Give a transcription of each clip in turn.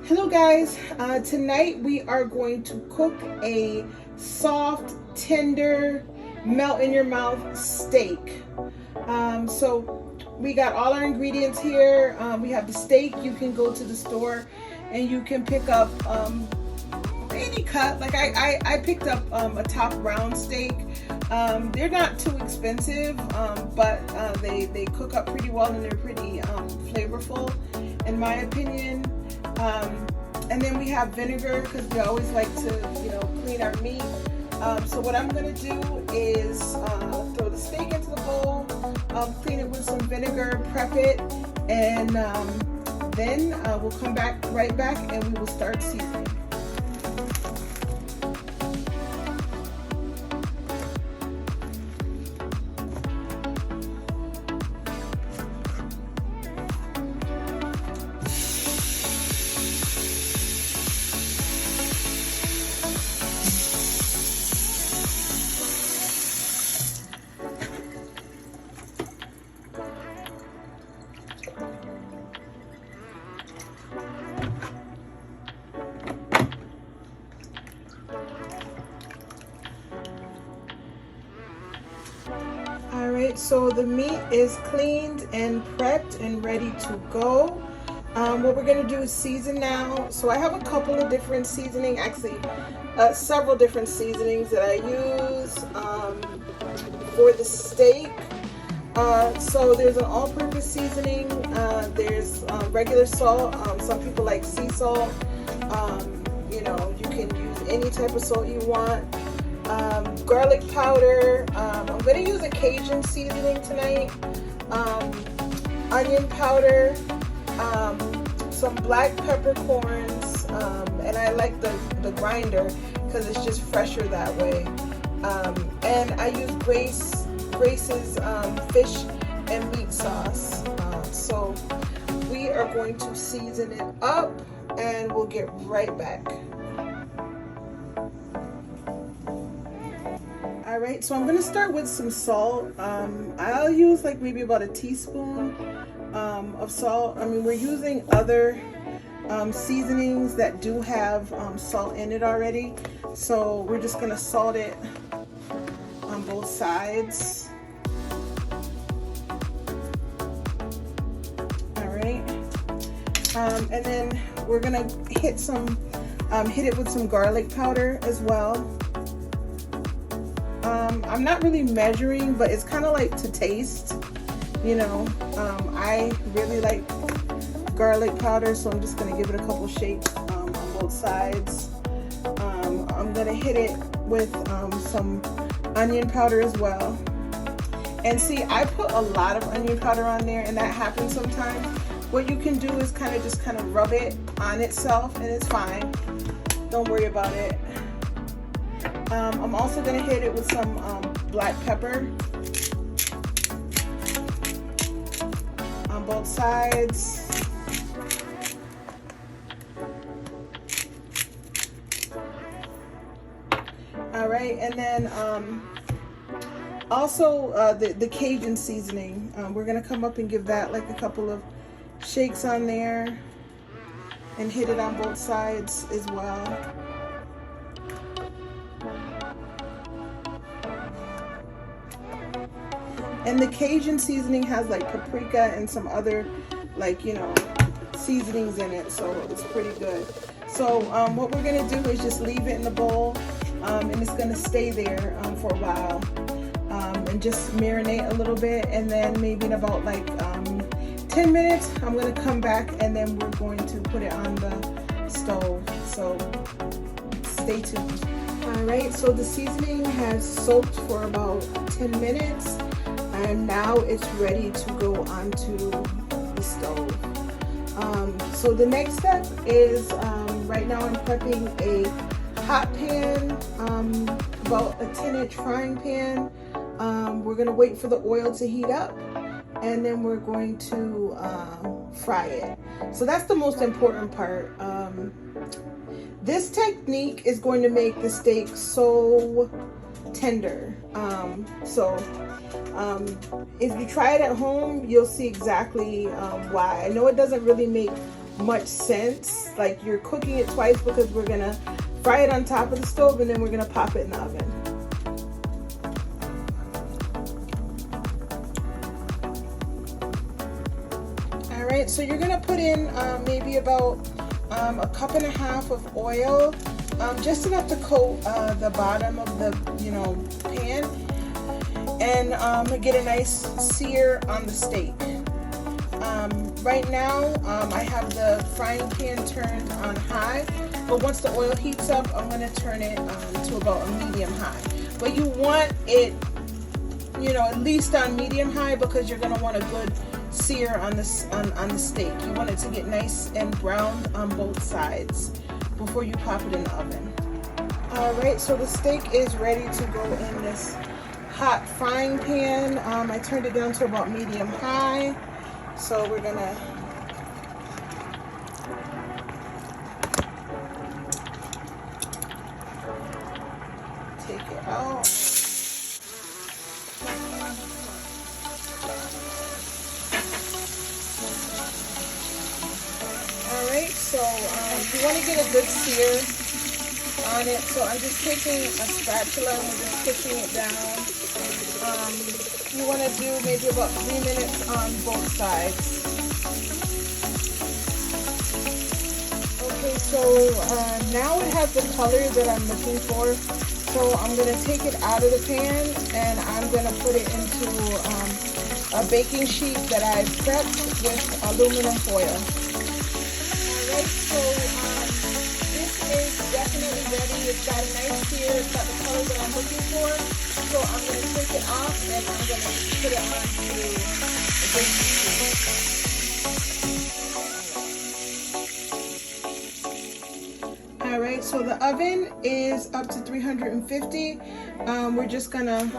Hello guys, tonight we are going to cook a soft, tender, melt in your mouth steak. So we got all our ingredients here. We have the steak. You can go to the store and you can pick up any cut. Like I picked up a top round steak. They're not too expensive, but they cook up pretty well and they're pretty flavorful in my opinion. And then we have vinegar because we always like to, clean our meat. So what I'm gonna do is throw the steak into the bowl, clean it with some vinegar, prep it, and then we'll come right back and we will start seasoning. Alright, so the meat is cleaned and prepped and ready to go. What we're going to do is season now. So I have a couple of different seasoning, actually several different seasonings that I use for the steak. So there's an all-purpose seasoning, there's regular salt, some people like sea salt, you can use any type of salt you want. Garlic powder, I'm going to use a Cajun seasoning tonight, onion powder, some black peppercorns, and I like the grinder because it's just fresher that way, and I use Grace's fish and meat sauce. So we are going to season it up and we'll get right back. Alright, so I'm going to start with some salt. I'll use like maybe about a teaspoon of salt. I mean, we're using other seasonings that do have salt in it already. So we're just going to salt it on both sides. Alright. And then we're going to hit it with some garlic powder as well. I'm not really measuring, but it's kind of like to taste, I really like garlic powder, so I'm just going to give it a couple shakes on both sides. I'm going to hit it with some onion powder as well. And see, I put a lot of onion powder on there, and that happens sometimes. What you can do is kind of rub it on itself, and it's fine. Don't worry about it. I'm also going to hit it with some black pepper on both sides. Alright, and then also the Cajun seasoning. We're going to come up and give that like a couple of shakes on there and hit it on both sides as well. And the Cajun seasoning has like paprika and some other seasonings in it, so it's pretty good. So what we're going to do is just leave it in the bowl, and it's going to stay there for a while, and just marinate a little bit, and then maybe in about 10 minutes I'm going to come back and then we're going to put it on the stove. So stay tuned. Alright, so the seasoning has soaked for about 10 minutes. And now it's ready to go onto the stove. So the next step is, right now I'm prepping a hot pan, about a 10-inch frying pan. We're going to wait for the oil to heat up, and then we're going to fry it. So that's the most important part. This technique is going to make the steak so tender. If you try it at home, you'll see exactly why. I know it doesn't really make much sense. Like you're cooking it twice because we're gonna fry it on top of the stove and then we're gonna pop it in the oven. All right, so you're gonna put in maybe about a cup and a half of oil, just enough to coat the bottom of the pan, and get a nice sear on the steak. Right now, I have the frying pan turned on high, but once the oil heats up, I'm going to turn it to about a medium high. But you want it, at least on medium high, because you're going to want a good sear on the steak. You want it to get nice and browned on both sides before you pop it in the oven. All right, so the steak is ready to go in this hot frying pan. I turned it down to about medium high. So we're gonna take it out. All right, so you want to get a good sear on it. So I'm just taking a spatula and we're just pushing it down. You want to do maybe about 3 minutes on both sides. Okay, so now it has the color that I'm looking for. So I'm going to take it out of the pan and I'm going to put it into a baking sheet that I've prepped with aluminum foil. Alright, so this is definitely ready. It's got a nice sear. It's got the color that I'm looking for. So I'm going to take it off and I'm going to put it onto the baking sheet. Alright, so the oven is up to 350. We're just going to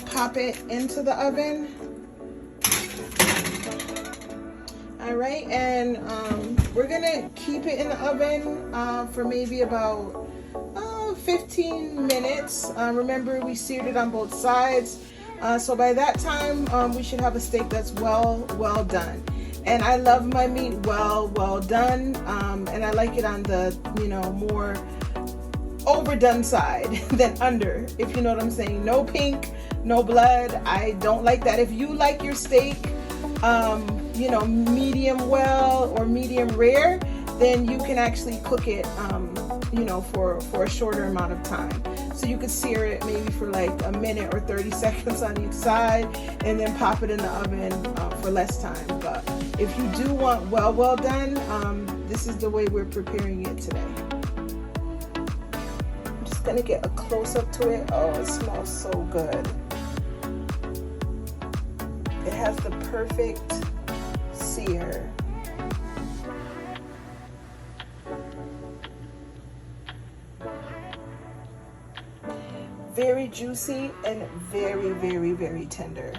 pop it into the oven. Alright, and we're going to keep it in the oven for maybe about 15 minutes. Remember, we seared it on both sides, so by that time we should have a steak that's well done. And I love my meat well done, and I like it on the more overdone side than under, if you know what I'm saying. No pink, no blood. I don't like that. If you like your steak medium well or medium rare, then you can actually cook it for a shorter amount of time. So you could sear it maybe for like a minute or 30 seconds on each side and then pop it in the oven for less time. But if you do want well done, this is the way we're preparing it today. I'm just gonna get a close up to it. Oh, it smells so good. It has the perfect sear. Very juicy and very tender.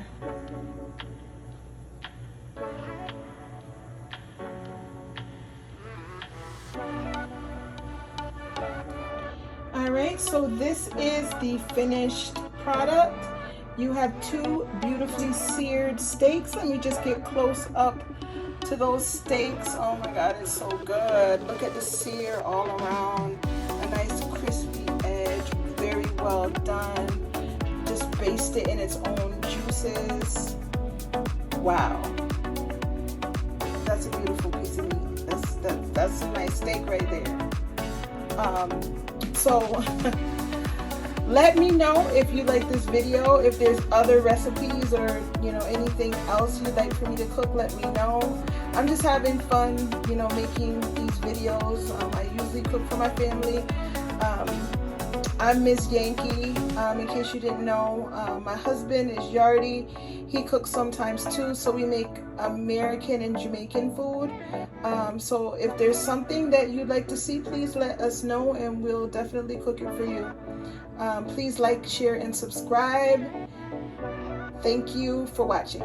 Alright, so this is the finished product. You have two beautifully seared steaks. Let me just get close up to those steaks. Oh my God, it's so good. Look at the sear all around. A nice crispy edge, very well done. Just baste it in its own juices. Wow. That's a beautiful piece of meat. That's a nice steak right there. So let me know if you like this video. If there's other recipes or anything else you'd like for me to cook, let me know. I'm just having fun making these videos. I usually cook for my family. I'm Miss Yankee, in case you didn't know. My husband is Yardy. He cooks sometimes too, so we make American and Jamaican food. So if there's something that you'd like to see, please let us know and we'll definitely cook it for you. Please like, share, and subscribe. Thank you for watching.